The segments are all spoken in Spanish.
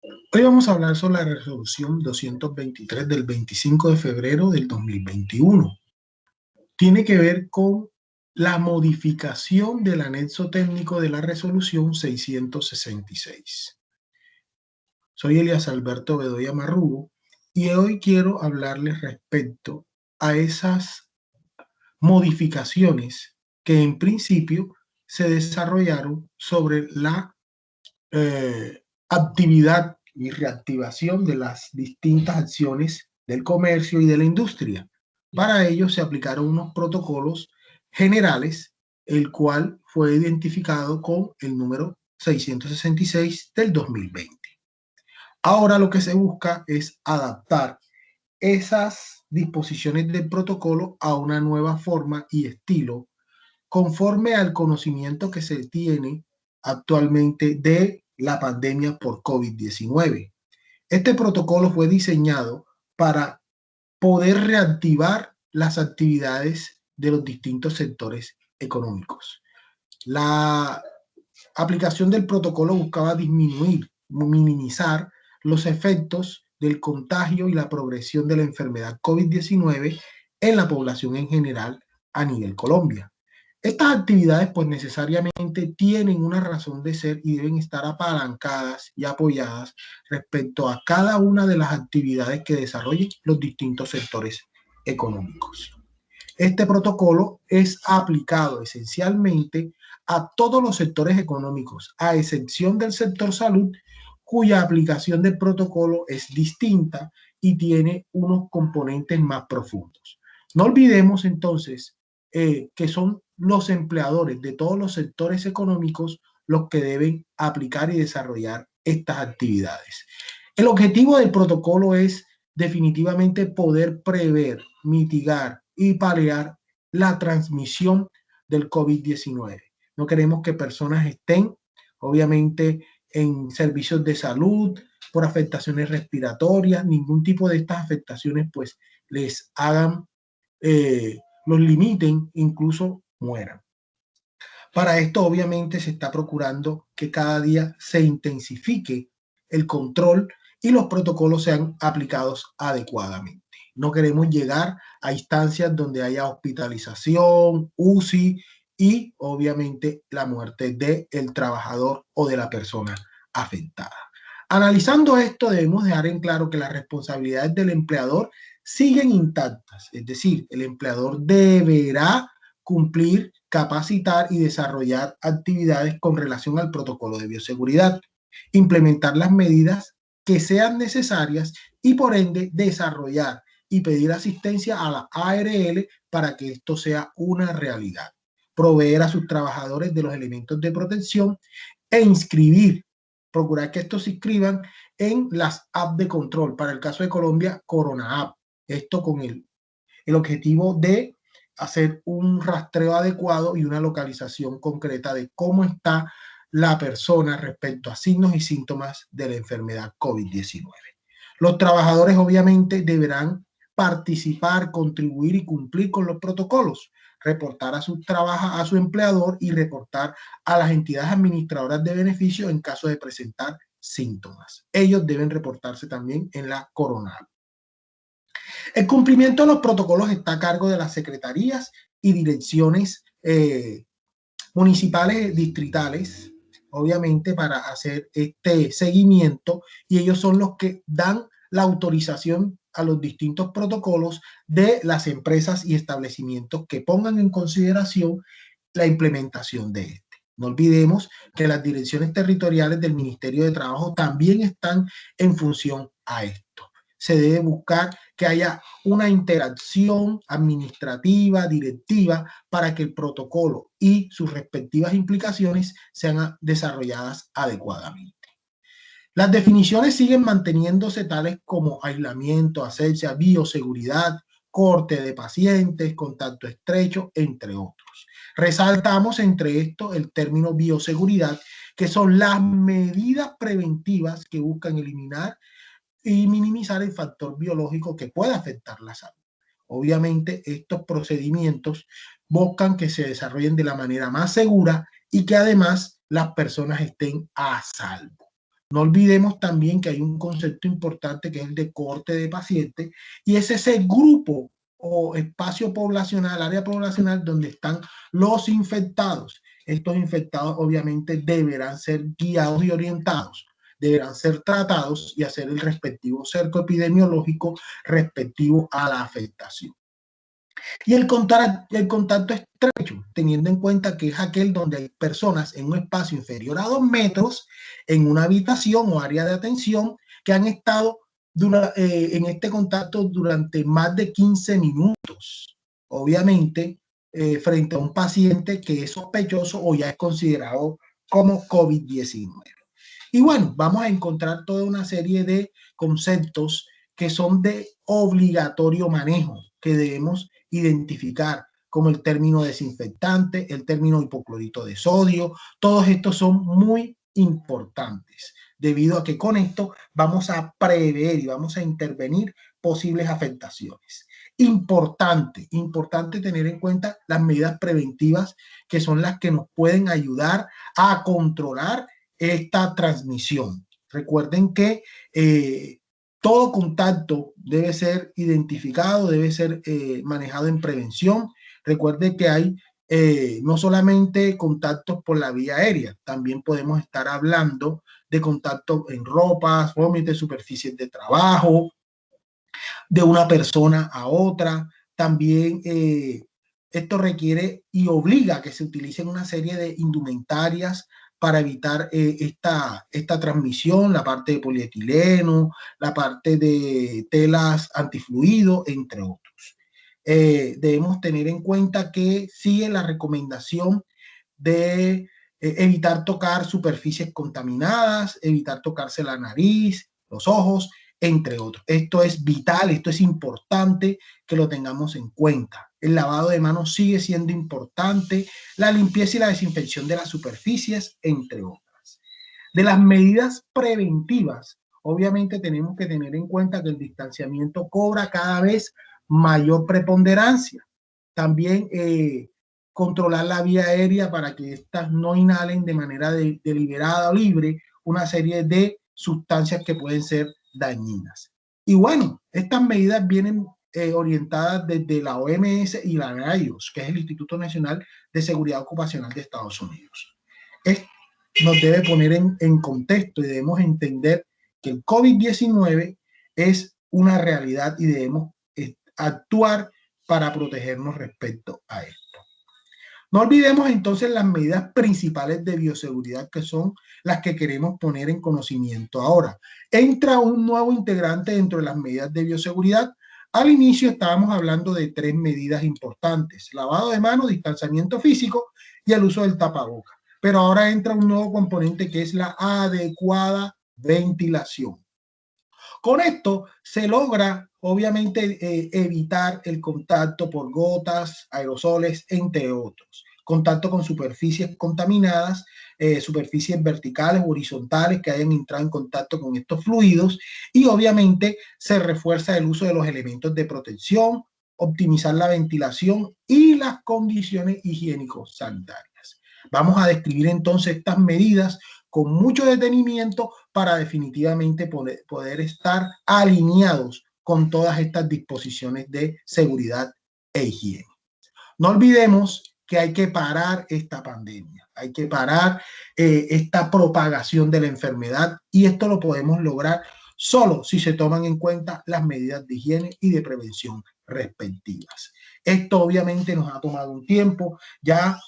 Hoy vamos a hablar sobre la resolución 223 del 25 de febrero del 2021. Tiene que ver con la modificación del anexo técnico de la resolución 666. Soy Elias Alberto Bedoya Marrugo y hoy quiero hablarles respecto a esas modificaciones que en principio se desarrollaron sobre la actividad y reactivación de las distintas acciones del comercio y de la industria. Para ello se aplicaron unos protocolos generales, el cual fue identificado con el número 666 del 2020. Ahora lo que se busca es adaptar esas disposiciones del protocolo a una nueva forma y estilo conforme al conocimiento que se tiene actualmente de la pandemia por COVID-19. Este protocolo fue diseñado para poder reactivar las actividades de los distintos sectores económicos. La aplicación del protocolo buscaba disminuir, minimizar los efectos del contagio y la progresión de la enfermedad COVID-19 en la población en general a nivel Colombia. Estas actividades pues necesariamente tienen una razón de ser y deben estar apalancadas y apoyadas respecto a cada una de las actividades que desarrollen los distintos sectores económicos. Este protocolo es aplicado esencialmente a todos los sectores económicos, a excepción del sector salud, cuya aplicación del protocolo es distinta y tiene unos componentes más profundos. No olvidemos entonces que son los empleadores de todos los sectores económicos los que deben aplicar y desarrollar estas actividades. El objetivo del protocolo es definitivamente poder prever, mitigar y paliar la transmisión del COVID-19. No queremos que personas estén, obviamente, en servicios de salud por afectaciones respiratorias, ningún tipo de estas afectaciones pues les hagan, los limiten, incluso mueran. Para esto, obviamente, se está procurando que cada día se intensifique el control y los protocolos sean aplicados adecuadamente. No queremos llegar a instancias donde haya hospitalización, UCI y, obviamente, la muerte del trabajador o de la persona afectada. Analizando esto, debemos dejar en claro que las responsabilidades del empleador siguen intactas, es decir, el empleador deberá cumplir, capacitar y desarrollar actividades con relación al protocolo de bioseguridad, implementar las medidas que sean necesarias y por ende desarrollar y pedir asistencia a la ARL para que esto sea una realidad, proveer a sus trabajadores de los elementos de protección e inscribir, procurar que estos se inscriban en las apps de control, para el caso de Colombia, Corona App, esto con el objetivo de hacer un rastreo adecuado y una localización concreta de cómo está la persona respecto a signos y síntomas de la enfermedad COVID-19. Los trabajadores obviamente deberán participar, contribuir y cumplir con los protocolos, reportar a su empleador y reportar a las entidades administradoras de beneficios en caso de presentar síntomas. Ellos deben reportarse también en la Corona. El cumplimiento de los protocolos está a cargo de las secretarías y direcciones municipales distritales, obviamente, para hacer este seguimiento, y ellos son los que dan la autorización a los distintos protocolos de las empresas y establecimientos que pongan en consideración la implementación de este. No olvidemos que las direcciones territoriales del Ministerio de Trabajo también están en función a esto. Se debe buscar que haya una interacción administrativa, directiva, para que el protocolo y sus respectivas implicaciones sean desarrolladas adecuadamente. Las definiciones siguen manteniéndose tales como aislamiento, asepsia, bioseguridad, corte de pacientes, contacto estrecho, entre otros. Resaltamos entre esto el término bioseguridad, que son las medidas preventivas que buscan eliminar y minimizar el factor biológico que pueda afectar la salud. Obviamente, estos procedimientos buscan que se desarrollen de la manera más segura y que además las personas estén a salvo. No olvidemos también que hay un concepto importante que es el de cohorte de pacientes, y es ese grupo o espacio poblacional, área poblacional donde están los infectados. Estos infectados obviamente deberán ser guiados y orientados, deberán ser tratados y hacer el respectivo cerco epidemiológico respectivo a la afectación. Y el contacto estrecho, teniendo en cuenta que es aquel donde hay personas en un espacio inferior a 2 metros, en una habitación o área de atención, que han estado en este contacto durante más de 15 minutos. Obviamente, frente a un paciente que es sospechoso o ya es considerado como COVID-19. Y bueno, vamos a encontrar toda una serie de conceptos que son de obligatorio manejo, que debemos identificar, como el término desinfectante, el término hipoclorito de sodio. Todos estos son muy importantes, debido a que con esto vamos a prever y vamos a intervenir posibles afectaciones. Importante tener en cuenta las medidas preventivas, que son las que nos pueden ayudar a controlar esta transmisión. Recuerden que todo contacto debe ser identificado, debe ser manejado en prevención. Recuerden que hay no solamente contactos por la vía aérea, también podemos estar hablando de contacto en ropas, vómitos, superficies de trabajo, de una persona a otra. También esto requiere y obliga a que se utilicen una serie de indumentarias para evitar esta transmisión, la parte de polietileno, la parte de telas antifluido, entre otros. Debemos tener en cuenta que sigue la recomendación de evitar tocar superficies contaminadas, evitar tocarse la nariz, los ojos, entre otros. Esto es vital, esto es importante que lo tengamos en cuenta. El lavado de manos sigue siendo importante, la limpieza y la desinfección de las superficies, entre otras. De las medidas preventivas, obviamente tenemos que tener en cuenta que el distanciamiento cobra cada vez mayor preponderancia. También controlar la vía aérea para que éstas no inhalen de manera deliberada o libre una serie de sustancias que pueden ser dañinas. Y bueno, estas medidas vienen orientadas desde la OMS y la NIOSH, que es el Instituto Nacional de Seguridad Ocupacional de Estados Unidos. Nos debe poner en contexto y debemos entender que el COVID-19 es una realidad y debemos actuar para protegernos respecto a esto. No olvidemos entonces las medidas principales de bioseguridad, que son las que queremos poner en conocimiento ahora. Entra un nuevo integrante dentro de las medidas de bioseguridad. Al inicio estábamos hablando de 3 medidas importantes: lavado de manos, distanciamiento físico y el uso del tapaboca. Pero ahora entra un nuevo componente, que es la adecuada ventilación. Con esto se logra, obviamente, evitar el contacto por gotas, aerosoles, entre otros. Contacto con superficies contaminadas, superficies verticales o horizontales que hayan entrado en contacto con estos fluidos, y obviamente se refuerza el uso de los elementos de protección, optimizar la ventilación y las condiciones higiénico-sanitarias. Vamos a describir entonces estas medidas con mucho detenimiento para definitivamente poder estar alineados con todas estas disposiciones de seguridad e higiene. No olvidemos que hay que parar esta pandemia, hay que parar esta propagación de la enfermedad, y esto lo podemos lograr solo si se toman en cuenta las medidas de higiene y de prevención respectivas. Esto obviamente nos ha tomado un tiempo, ya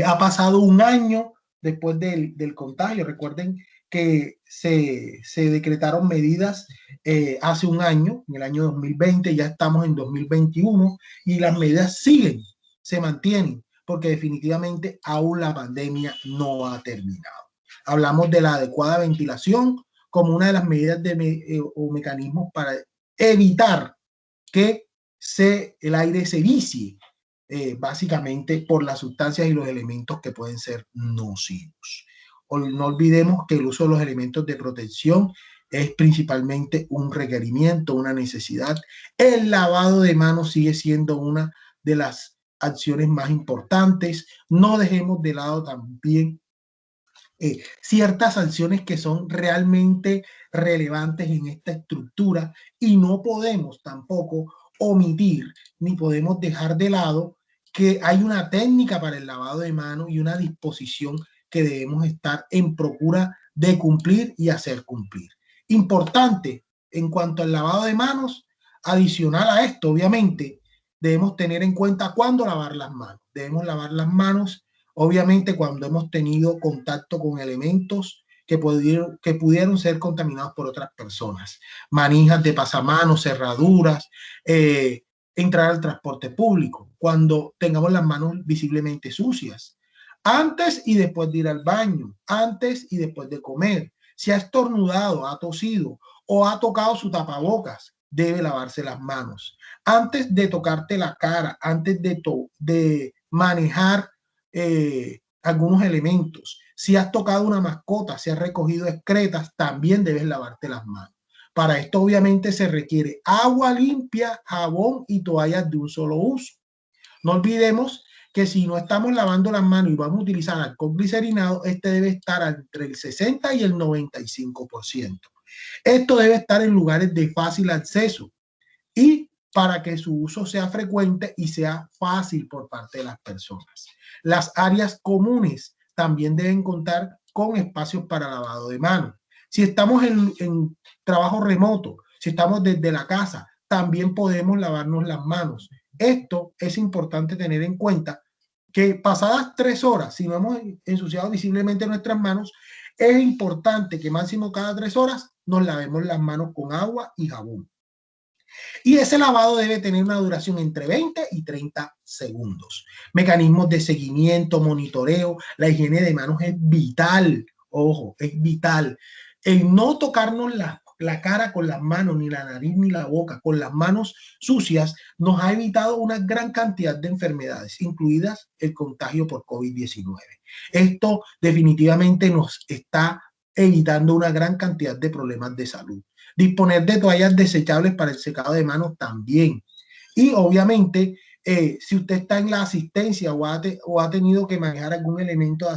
ha pasado un año después del contagio. Recuerden que se decretaron medidas hace un año, en el año 2020, ya estamos en 2021 y las medidas siguen, se mantienen, porque definitivamente aún la pandemia no ha terminado. Hablamos de la adecuada ventilación como una de las medidas o mecanismos para evitar que el aire se vicie, básicamente por las sustancias y los elementos que pueden ser nocivos. No olvidemos que el uso de los elementos de protección es principalmente un requerimiento, una necesidad. El lavado de manos sigue siendo una de las acciones más importantes. No dejemos de lado también ciertas sanciones que son realmente relevantes en esta estructura y no podemos tampoco omitir ni podemos dejar de lado que hay una técnica para el lavado de manos y una disposición que debemos estar en procura de cumplir y hacer cumplir. Importante en cuanto al lavado de manos, adicional a esto, obviamente, debemos tener en cuenta cuándo lavar las manos. Debemos lavar las manos, obviamente, cuando hemos tenido contacto con elementos que pudieron ser contaminados por otras personas. Manijas de pasamanos, cerraduras, entrar al transporte público, cuando tengamos las manos visiblemente sucias, antes y después de ir al baño, antes y después de comer. Si ha estornudado, ha tosido o ha tocado su tapabocas, debe lavarse las manos. Antes de tocarte la cara, antes de manejar algunos elementos. Si has tocado una mascota, si has recogido excretas, también debes lavarte las manos. Para esto obviamente se requiere agua limpia, jabón y toallas de un solo uso. No olvidemos que si no estamos lavando las manos y vamos a utilizar alcohol glicerinado, este debe estar entre el 60 y el 95%. Esto debe estar en lugares de fácil acceso y para que su uso sea frecuente y sea fácil por parte de las personas. Las áreas comunes también deben contar con espacios para lavado de manos. Si estamos en trabajo remoto, si estamos desde la casa, también podemos lavarnos las manos. Esto es importante tener en cuenta que pasadas 3 horas, si no hemos ensuciado visiblemente nuestras manos, es importante que máximo cada 3 horas nos lavemos las manos con agua y jabón. Y ese lavado debe tener una duración entre 20 y 30 segundos. Mecanismos de seguimiento, monitoreo, la higiene de manos es vital. Ojo, es vital. El no tocarnos la cara con las manos, ni la nariz, ni la boca, con las manos sucias, nos ha evitado una gran cantidad de enfermedades, incluidas el contagio por COVID-19. Esto definitivamente nos está evitando una gran cantidad de problemas de salud. Disponer de toallas desechables para el secado de manos también. Y obviamente, si usted está en la asistencia o ha tenido que manejar algún elemento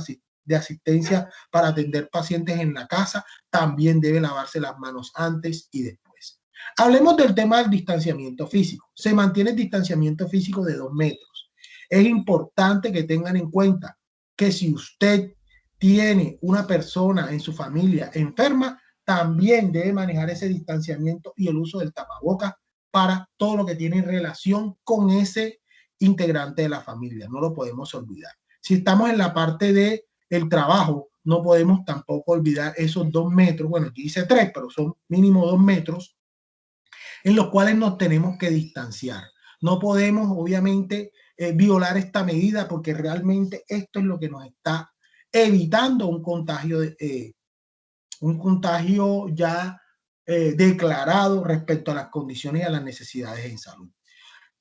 de asistencia para atender pacientes en la casa, también debe lavarse las manos antes y después. Hablemos del tema del distanciamiento físico. Se mantiene el distanciamiento físico de 2 metros. Es importante que tengan en cuenta que si usted tiene una persona en su familia enferma, también debe manejar ese distanciamiento y el uso del tapabocas para todo lo que tiene relación con ese integrante de la familia. No lo podemos olvidar. Si estamos en la parte del trabajo, no podemos tampoco olvidar esos 2 metros, bueno, aquí dice 3, pero son mínimo 2 metros, en los cuales nos tenemos que distanciar. No podemos, obviamente, violar esta medida porque realmente esto es lo que nos está evitando un contagio ya declarado respecto a las condiciones y a las necesidades en salud.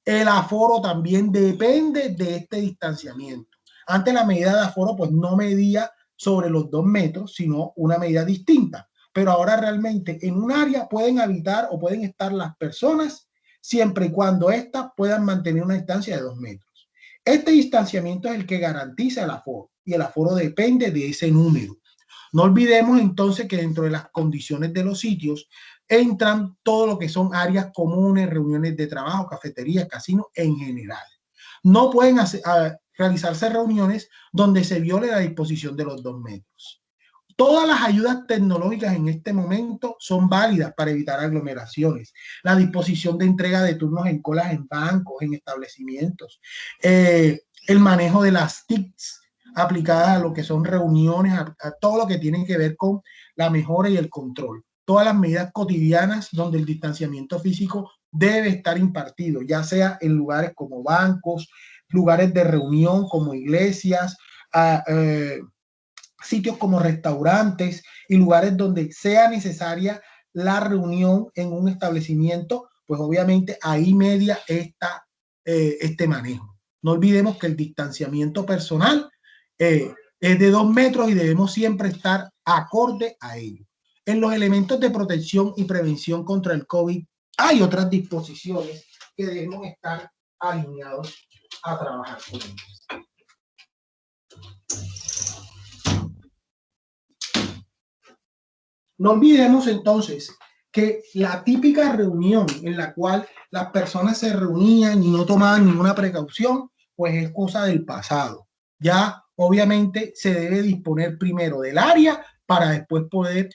El aforo también depende de este distanciamiento. Antes la medida de aforo pues no medía sobre los 2 metros, sino una medida distinta. Pero ahora realmente en un área pueden habitar o pueden estar las personas siempre y cuando éstas puedan mantener una distancia de 2 metros. Este distanciamiento es el que garantiza el aforo y el aforo depende de ese número. No olvidemos entonces que dentro de las condiciones de los sitios entran todo lo que son áreas comunes, reuniones de trabajo, cafeterías, casinos en general. No pueden realizarse reuniones donde se viole la disposición de los 2 metros. Todas las ayudas tecnológicas en este momento son válidas para evitar aglomeraciones. La disposición de entrega de turnos en colas en bancos, en establecimientos, el manejo de las TICs aplicadas a lo que son reuniones, a todo lo que tiene que ver con la mejora y el control. Todas las medidas cotidianas donde el distanciamiento físico debe estar impartido, ya sea en lugares como bancos, lugares de reunión como iglesias, sitios como restaurantes y lugares donde sea necesaria la reunión en un establecimiento, pues obviamente ahí media este manejo. No olvidemos que el distanciamiento personal es de 2 metros y debemos siempre estar acorde a ello. En los elementos de protección y prevención contra el COVID hay otras disposiciones que debemos estar alineados a trabajar con ellos. No olvidemos entonces que la típica reunión en la cual las personas se reunían y no tomaban ninguna precaución, pues es cosa del pasado. Ya obviamente se debe disponer primero del área para después poder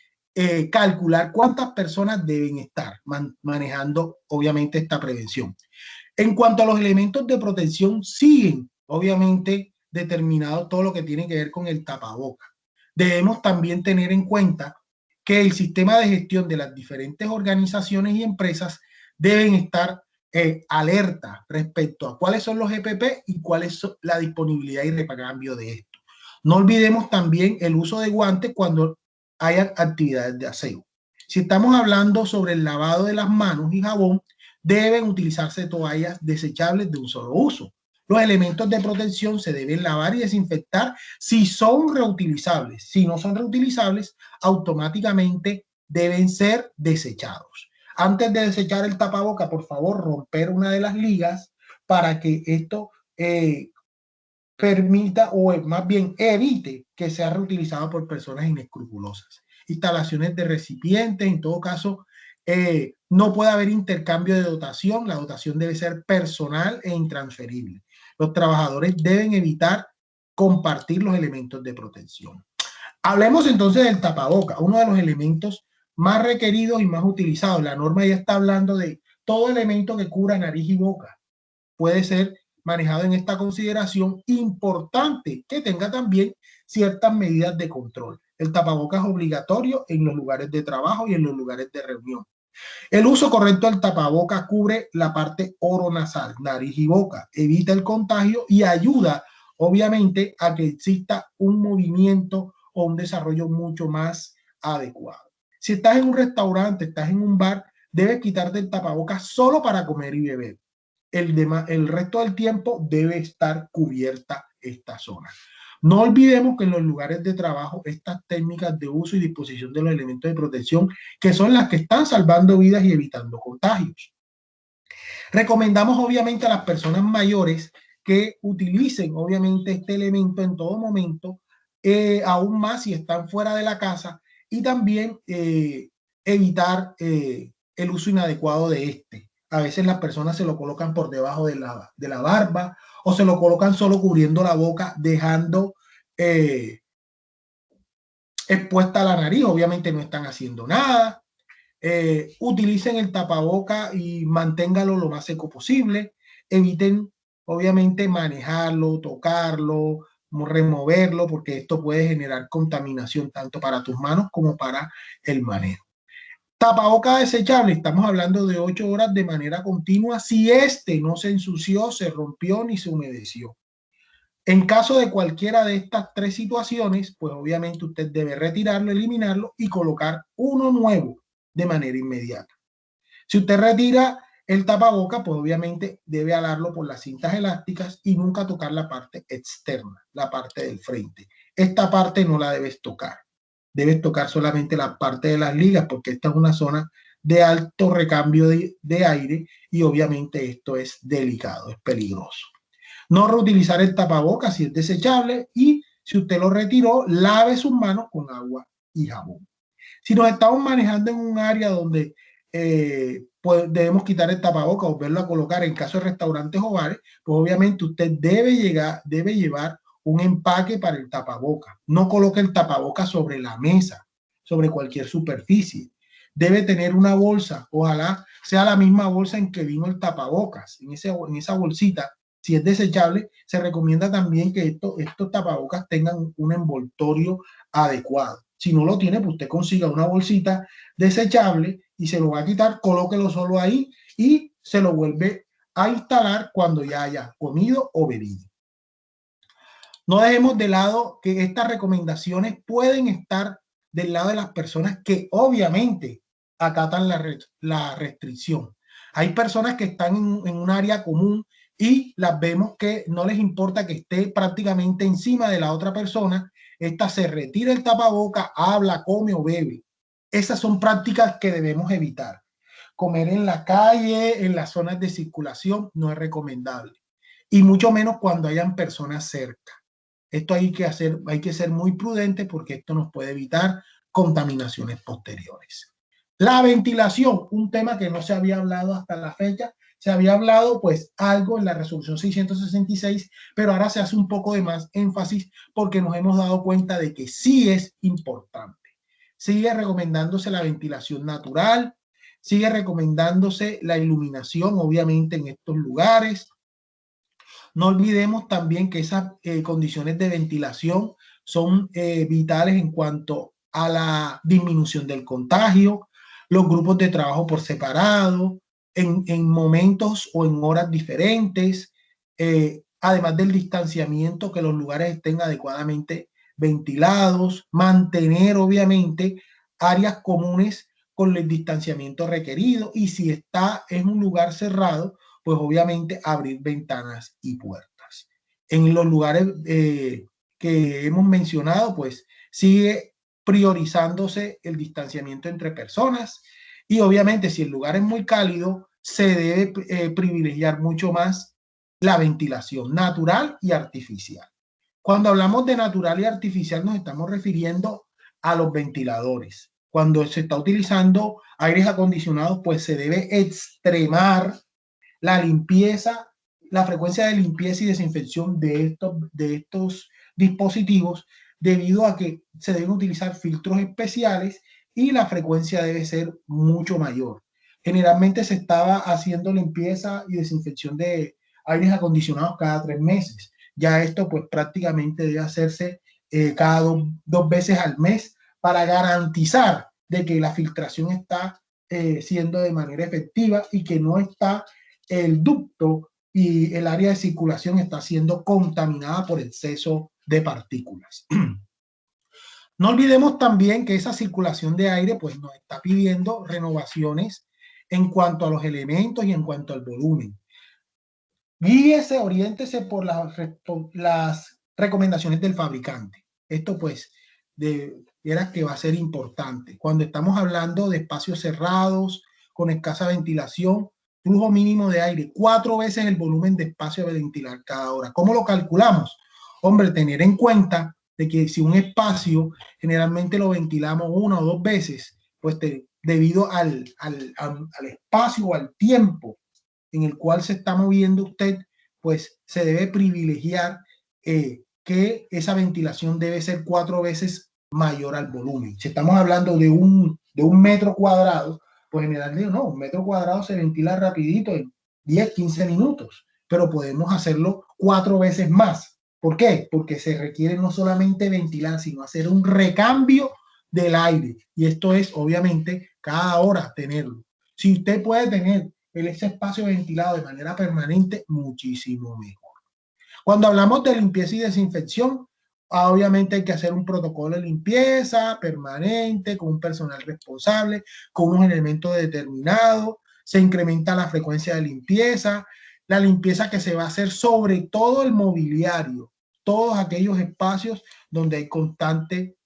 calcular cuántas personas deben estar manejando obviamente esta prevención. En cuanto a los elementos de protección, siguen obviamente determinado todo lo que tiene que ver con el tapaboca. Debemos también tener en cuenta que el sistema de gestión de las diferentes organizaciones y empresas deben estar alerta respecto a cuáles son los EPP y cuál es la disponibilidad y recambio de esto. No olvidemos también el uso de guantes cuando haya actividades de aseo. Si estamos hablando sobre el lavado de las manos y jabón, deben utilizarse toallas desechables de un solo uso. Los elementos de protección se deben lavar y desinfectar si son reutilizables. Si no son reutilizables, automáticamente deben ser desechados. Antes de desechar el tapaboca, por favor, romper una de las ligas para que esto permita o más bien evite que sea reutilizado por personas inescrupulosas. Instalaciones de recipientes, en todo caso, no puede haber intercambio de dotación. La dotación debe ser personal e intransferible. Los trabajadores deben evitar compartir los elementos de protección. Hablemos entonces del tapaboca, uno de los elementos más requeridos y más utilizados. La norma ya está hablando de todo elemento que cubra nariz y boca. Puede ser manejado en esta consideración, importante que tenga también ciertas medidas de control. El tapaboca es obligatorio en los lugares de trabajo y en los lugares de reunión. El uso correcto del tapaboca cubre la parte oronasal, nariz y boca, evita el contagio y ayuda, obviamente, a que exista un movimiento o un desarrollo mucho más adecuado. Si estás en un restaurante, estás en un bar, debes quitarte el tapaboca solo para comer y beber. El resto del tiempo debe estar cubierta esta zona. No olvidemos que en los lugares de trabajo estas técnicas de uso y disposición de los elementos de protección, que son las que están salvando vidas y evitando contagios. Recomendamos obviamente a las personas mayores que utilicen obviamente este elemento en todo momento, aún más si están fuera de la casa, y también evitar el uso inadecuado de este. A veces las personas se lo colocan por debajo de la barba o se lo colocan solo cubriendo la boca, dejando expuesta la nariz. Obviamente no están haciendo nada. Utilicen el tapaboca y manténgalo lo más seco posible. Eviten, obviamente, manejarlo, tocarlo, removerlo, porque esto puede generar contaminación tanto para tus manos como para el manejo. Tapaboca desechable, estamos hablando de 8 horas de manera continua si este no se ensució, se rompió ni se humedeció. En caso de cualquiera de estas tres situaciones, pues obviamente usted debe retirarlo, eliminarlo y colocar uno nuevo de manera inmediata. Si usted retira el tapaboca, pues obviamente debe alarlo por las cintas elásticas y nunca tocar la parte externa, la parte del frente. Esta parte no la debes tocar. Debes tocar solamente la parte de las ligas porque esta es una zona de alto recambio de aire y obviamente esto es delicado, es peligroso. No reutilizar el tapabocas si es desechable y si usted lo retiró, lave sus manos con agua y jabón. Si nos estamos manejando en un área donde pues debemos quitar el tapabocas o volverlo a colocar en caso de restaurantes o bares, pues obviamente usted debe llevar un empaque para el tapabocas. No coloque el tapabocas sobre la mesa, sobre cualquier superficie. Debe tener una bolsa, ojalá sea la misma bolsa en que vino el tapabocas, en esa bolsita. Si es desechable, se recomienda también que estos tapabocas tengan un envoltorio adecuado. Si no lo tiene, pues usted consiga una bolsita desechable y se lo va a quitar, colóquelo solo ahí y se lo vuelve a instalar cuando ya haya comido o bebido. No dejemos de lado que estas recomendaciones pueden estar del lado de las personas que obviamente acatan la restricción. Hay personas que están en un área común y las vemos que no les importa que esté prácticamente encima de la otra persona. Esta se retira el tapaboca, habla, come o bebe. Esas son prácticas que debemos evitar. Comer en la calle, en las zonas de circulación, no es recomendable. Y mucho menos cuando hayan personas cerca. Esto hay que ser muy prudente porque esto nos puede evitar contaminaciones posteriores. La ventilación, un tema que no se había hablado hasta la fecha, se había hablado pues algo en la resolución 666, pero ahora se hace un poco de más énfasis porque nos hemos dado cuenta de que sí es importante. Sigue recomendándose la ventilación natural, sigue recomendándose la iluminación, obviamente, en estos lugares. No olvidemos también que esas condiciones de ventilación son vitales en cuanto a la disminución del contagio, los grupos de trabajo por separado, en momentos o en horas diferentes, además del distanciamiento, que los lugares estén adecuadamente ventilados, mantener obviamente áreas comunes con el distanciamiento requerido, y si está en un lugar cerrado, pues obviamente abrir ventanas y puertas. En los lugares que hemos mencionado, pues sigue priorizándose el distanciamiento entre personas, y obviamente si el lugar es muy cálido, se debe privilegiar mucho más la ventilación natural y artificial. Cuando hablamos de natural y artificial nos estamos refiriendo a los ventiladores. Cuando se está utilizando aires acondicionados, pues se debe extremar la limpieza, la frecuencia de limpieza y desinfección de estos dispositivos, debido a que se deben utilizar filtros especiales y la frecuencia debe ser mucho mayor. Generalmente se estaba haciendo limpieza y desinfección de aires acondicionados cada 3 meses. Ya esto pues prácticamente debe hacerse cada dos veces al mes para garantizar de que la filtración está siendo de manera efectiva y que no está el ducto y el área de circulación está siendo contaminada por exceso de partículas. No olvidemos también que esa circulación de aire pues nos está pidiendo renovaciones en cuanto a los elementos y en cuanto al volumen. Guíese, oriéntese por las recomendaciones del fabricante. Esto pues era que va a ser importante. Cuando estamos hablando de espacios cerrados, con escasa ventilación, flujo mínimo de aire, 4 veces el volumen de espacio a ventilar cada hora. ¿Cómo lo calculamos? Hombre, tener en cuenta de que si un espacio generalmente lo ventilamos 1 o 2 veces, pues debido al espacio o al tiempo en el cual se está moviendo usted, pues se debe privilegiar que esa ventilación debe ser 4 veces mayor al volumen. Si estamos hablando de un metro cuadrado, pues generalmente no, un metro cuadrado se ventila rapidito en 10, 15 minutos, pero podemos hacerlo 4 veces más. ¿Por qué? Porque se requiere no solamente ventilar, sino hacer un recambio del aire. Y esto es, obviamente, cada hora tenerlo. Si usted puede tener ese espacio ventilado de manera permanente, muchísimo mejor. Cuando hablamos de limpieza y desinfección, obviamente hay que hacer un protocolo de limpieza permanente, con un personal responsable, con unos elementos determinados. Se incrementa la frecuencia de limpieza, la limpieza que se va a hacer sobre todo el mobiliario, todos aquellos espacios donde hay constante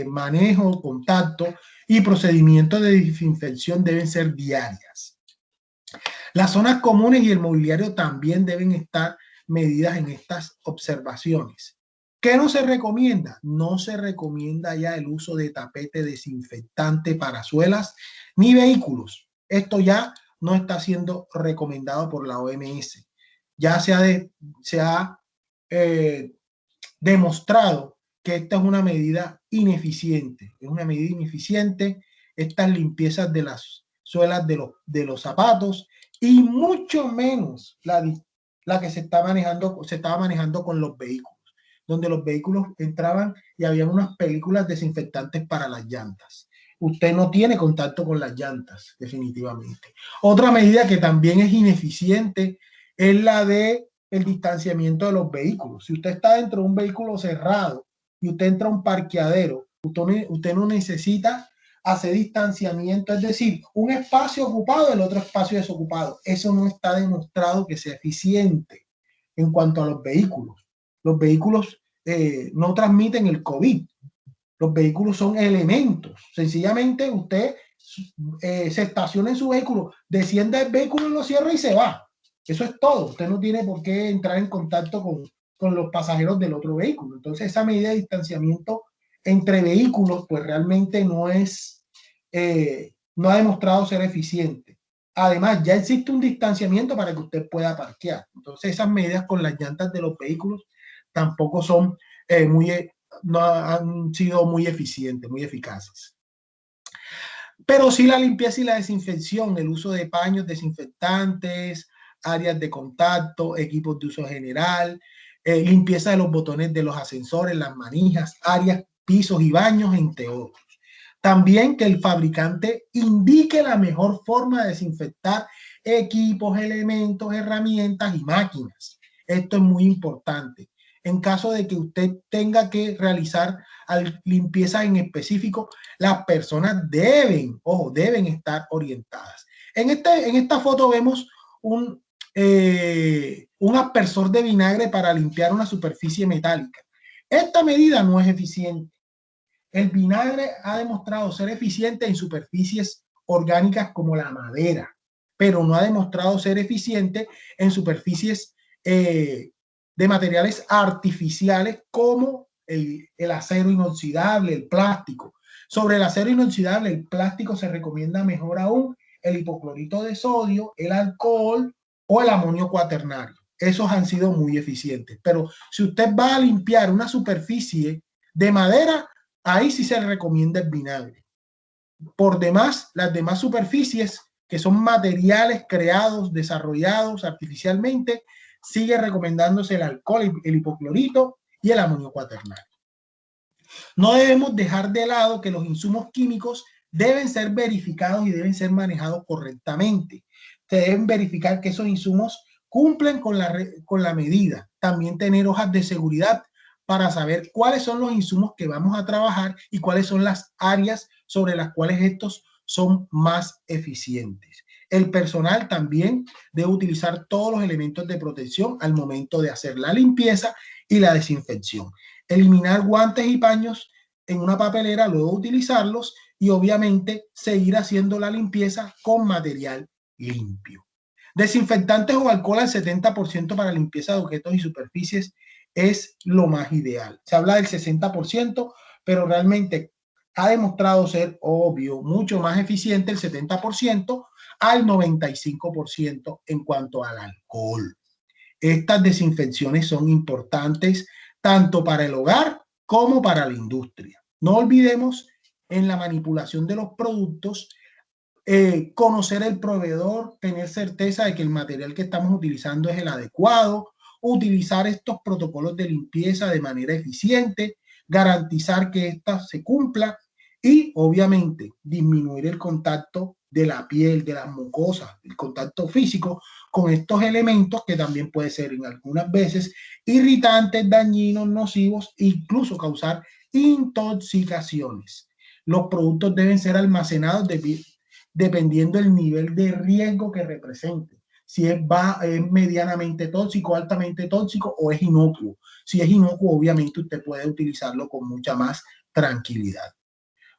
manejo, contacto, y procedimientos de desinfección deben ser diarias. Las zonas comunes y el mobiliario también deben estar medidas en estas observaciones. ¿Qué no se recomienda? No se recomienda ya el uso de tapete desinfectante para suelas ni vehículos. Esto ya no está siendo recomendado por la OMS. Ya se ha demostrado que esta es una medida ineficiente. Es una medida ineficiente estas limpiezas de las suelas de los zapatos, y mucho menos la que se estaba manejando con los vehículos, donde los vehículos entraban y había unas películas desinfectantes para las llantas. Usted no tiene contacto con las llantas, definitivamente. Otra medida que también es ineficiente es la de el distanciamiento de los vehículos. Si usted está dentro de un vehículo cerrado y usted entra a un parqueadero, usted no necesita hacer distanciamiento, es decir, un espacio ocupado, el otro espacio desocupado. Eso no está demostrado que sea eficiente en cuanto a los vehículos. Los vehículos no transmiten el COVID. Los vehículos son elementos. Sencillamente usted se estaciona en su vehículo, desciende del vehículo, lo cierra y se va. Eso es todo. Usted no tiene por qué entrar en contacto con los pasajeros del otro vehículo. Entonces esa medida de distanciamiento entre vehículos, pues realmente no ha demostrado ser eficiente. Además, ya existe un distanciamiento para que usted pueda parquear. Entonces, esas medidas con las llantas de los vehículos tampoco son no han sido muy eficientes, muy eficaces. Pero sí la limpieza y la desinfección, el uso de paños desinfectantes, áreas de contacto, equipos de uso general, limpieza de los botones de los ascensores, las manijas, áreas, pisos y baños, entre otros. También que el fabricante indique la mejor forma de desinfectar equipos, elementos, herramientas y máquinas. Esto es muy importante. En caso de que usted tenga que realizar limpieza en específico, las personas deben estar orientadas. En esta foto vemos un aspersor de vinagre para limpiar una superficie metálica. Esta medida no es eficiente. El vinagre ha demostrado ser eficiente en superficies orgánicas como la madera, pero no ha demostrado ser eficiente en superficies de materiales artificiales como el acero inoxidable, el plástico. Sobre el acero inoxidable, el plástico, se recomienda mejor aún el hipoclorito de sodio, el alcohol o el amonio cuaternario. Esos han sido muy eficientes. Pero si usted va a limpiar una superficie de madera, ahí sí se le recomienda el vinagre. Por demás, las demás superficies, que son materiales creados, desarrollados artificialmente, sigue recomendándose el alcohol, el hipoclorito y el amonio cuaternario. No debemos dejar de lado que los insumos químicos deben ser verificados y deben ser manejados correctamente. Se deben verificar que esos insumos cumplen con la medida. También tener hojas de seguridad para saber cuáles son los insumos que vamos a trabajar y cuáles son las áreas sobre las cuales estos son más eficientes. El personal también debe utilizar todos los elementos de protección al momento de hacer la limpieza y la desinfección. Eliminar guantes y paños en una papelera, luego utilizarlos y obviamente seguir haciendo la limpieza con material limpio. Desinfectantes o alcohol al 70% para limpieza de objetos y superficies es lo más ideal. Se habla del 60%, pero realmente ha demostrado ser obvio mucho más eficiente el 70% al 95% en cuanto al alcohol. Estas desinfecciones son importantes tanto para el hogar como para la industria. No olvidemos en la manipulación de los productos, conocer el proveedor, tener certeza de que el material que estamos utilizando es el adecuado, utilizar estos protocolos de limpieza de manera eficiente, garantizar que ésta se cumpla y obviamente disminuir el contacto de la piel, de las mucosas, el contacto físico con estos elementos que también puede ser en algunas veces irritantes, dañinos, nocivos e incluso causar intoxicaciones. Los productos deben ser almacenados dependiendo del nivel de riesgo que represente. Si es medianamente tóxico, altamente tóxico o es inocuo. Si es inocuo, obviamente usted puede utilizarlo con mucha más tranquilidad.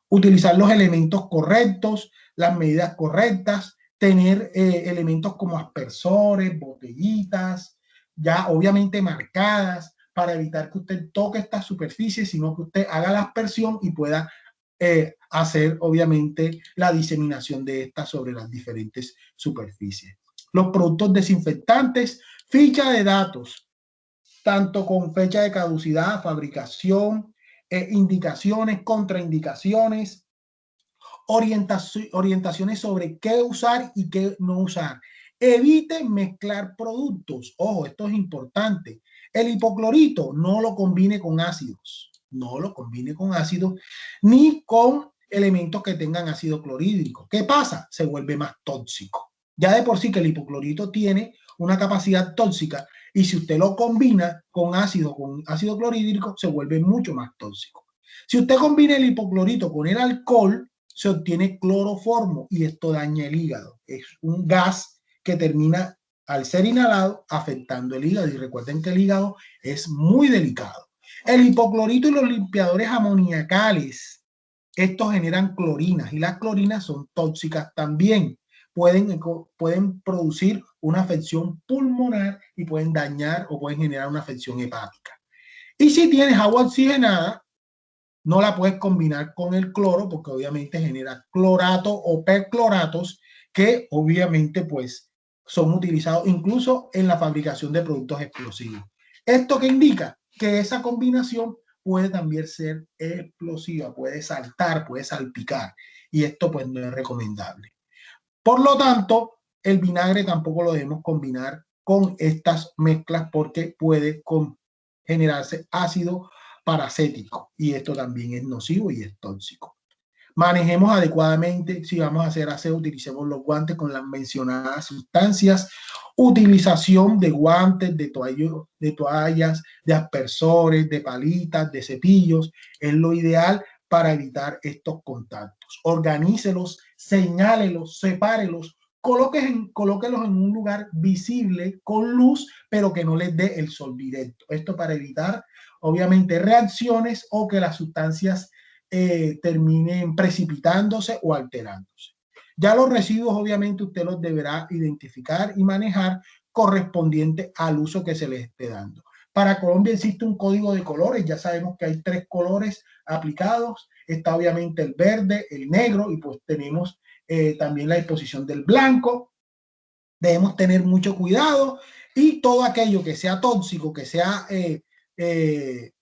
Utilizar los elementos correctos, las medidas correctas, tener elementos como aspersores, botellitas, ya obviamente marcadas, para evitar que usted toque estas superficies, sino que usted haga la aspersión y pueda hacer obviamente la diseminación de estas sobre las diferentes superficies. Los productos desinfectantes, ficha de datos, tanto con fecha de caducidad, fabricación, indicaciones, contraindicaciones, orientaciones sobre qué usar y qué no usar. Evite mezclar productos. Ojo, esto es importante. El hipoclorito no lo combine con ácidos. No lo combine con ácidos ni con elementos que tengan ácido clorhídrico. ¿Qué pasa? Se vuelve más tóxico. Ya de por sí que el hipoclorito tiene una capacidad tóxica y si usted lo combina con ácido clorhídrico, se vuelve mucho más tóxico. Si usted combina el hipoclorito con el alcohol, se obtiene cloroformo y esto daña el hígado. Es un gas que termina, al ser inhalado, afectando el hígado. Y recuerden que el hígado es muy delicado. El hipoclorito y los limpiadores amoniacales, estos generan clorinas y las clorinas son tóxicas también. Pueden producir una afección pulmonar y pueden dañar o pueden generar una afección hepática. Y si tienes agua oxigenada, No la puedes combinar con el cloro porque obviamente genera clorato o percloratos que obviamente pues son utilizados incluso en la fabricación de productos explosivos. ¿Esto qué indica? Que esa combinación puede también ser explosiva, puede saltar, puede salpicar y esto pues no es recomendable. Por lo tanto, el vinagre tampoco lo debemos combinar con estas mezclas porque puede generarse ácido paracético y esto también es nocivo y es tóxico. Manejemos adecuadamente, si vamos a hacer aseo, utilicemos los guantes con las mencionadas sustancias, utilización de guantes, de toallas, de aspersores, de palitas, de cepillos, es lo ideal para evitar estos contactos. Organícelos, señálelos, sepárelos, colóquelos en un lugar visible con luz, pero que no les dé el sol directo. Esto para evitar, obviamente, reacciones o que las sustancias terminen precipitándose o alterándose. Ya los residuos, obviamente, usted los deberá identificar y manejar correspondiente al uso que se les esté dando. Para Colombia existe un código de colores, ya sabemos que hay 3 colores aplicados, está obviamente el verde, el negro y pues tenemos también la disposición del blanco. Debemos tener mucho cuidado y todo aquello que sea tóxico, que sea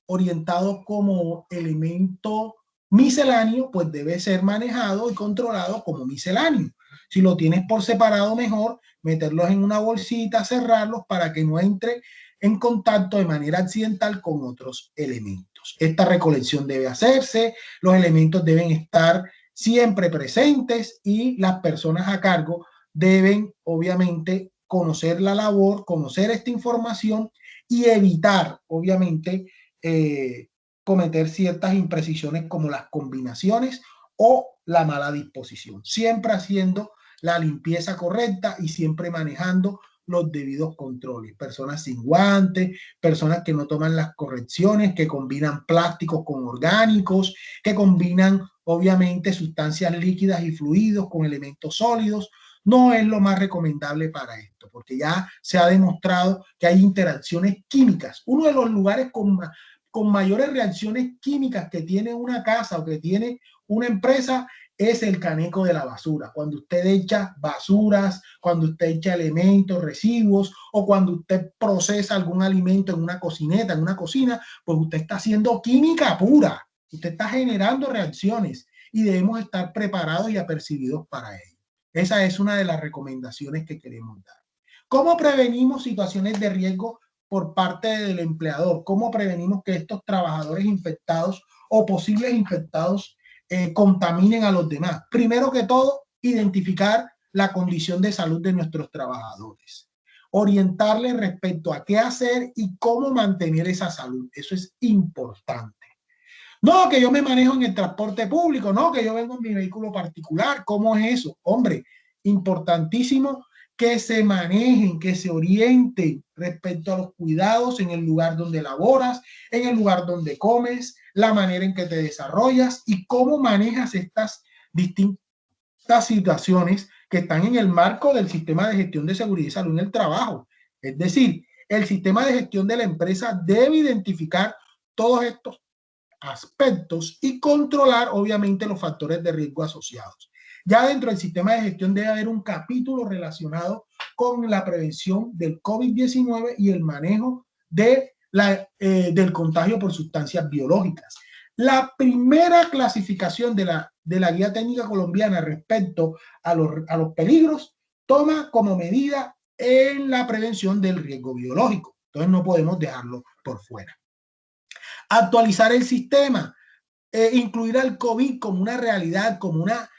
orientado como elemento misceláneo, pues debe ser manejado y controlado como misceláneo. Si lo tienes por separado, mejor meterlos en una bolsita, cerrarlos para que no entre en contacto de manera accidental con otros elementos. Esta recolección debe hacerse, los elementos deben estar siempre presentes y las personas a cargo deben obviamente conocer la labor, conocer esta información y evitar obviamente cometer ciertas imprecisiones como las combinaciones o la mala disposición, siempre haciendo la limpieza correcta y siempre manejando los debidos controles. Personas sin guantes, personas que no toman las correcciones, que combinan plásticos con orgánicos, que combinan obviamente sustancias líquidas y fluidos con elementos sólidos. No es lo más recomendable para esto, porque ya se ha demostrado que hay interacciones químicas. Uno de los lugares con mayores reacciones químicas que tiene una casa o que tiene una empresa es el caneco de la basura. Cuando usted echa basuras, cuando usted echa elementos, residuos o cuando usted procesa algún alimento en una cocineta, en una cocina, pues usted está haciendo química pura. Usted está generando reacciones y debemos estar preparados y apercibidos para ello. Esa es una de las recomendaciones que queremos dar. ¿Cómo prevenimos situaciones de riesgo por parte del empleador? ¿Cómo prevenimos que estos trabajadores infectados o posibles infectados contaminen a los demás? Primero que todo, identificar la condición de salud de nuestros trabajadores. Orientarles respecto a qué hacer y cómo mantener esa salud. Eso es importante. No, que yo me manejo en el transporte público, no, que yo vengo en mi vehículo particular. ¿Cómo es eso? Hombre, importantísimo que se manejen, que se orienten respecto a los cuidados en el lugar donde laboras, en el lugar donde comes, la manera en que te desarrollas y cómo manejas estas distintas situaciones que están en el marco del sistema de gestión de seguridad y salud en el trabajo. Es decir, el sistema de gestión de la empresa debe identificar todos estos aspectos y controlar obviamente los factores de riesgo asociados. Ya dentro del sistema de gestión debe haber un capítulo relacionado con la prevención del COVID-19 y el manejo del contagio por sustancias biológicas. La primera clasificación de la guía técnica colombiana respecto a los peligros toma como medida en la prevención del riesgo biológico. Entonces no podemos dejarlo por fuera. Actualizar el sistema, incluir al COVID como una realidad, como una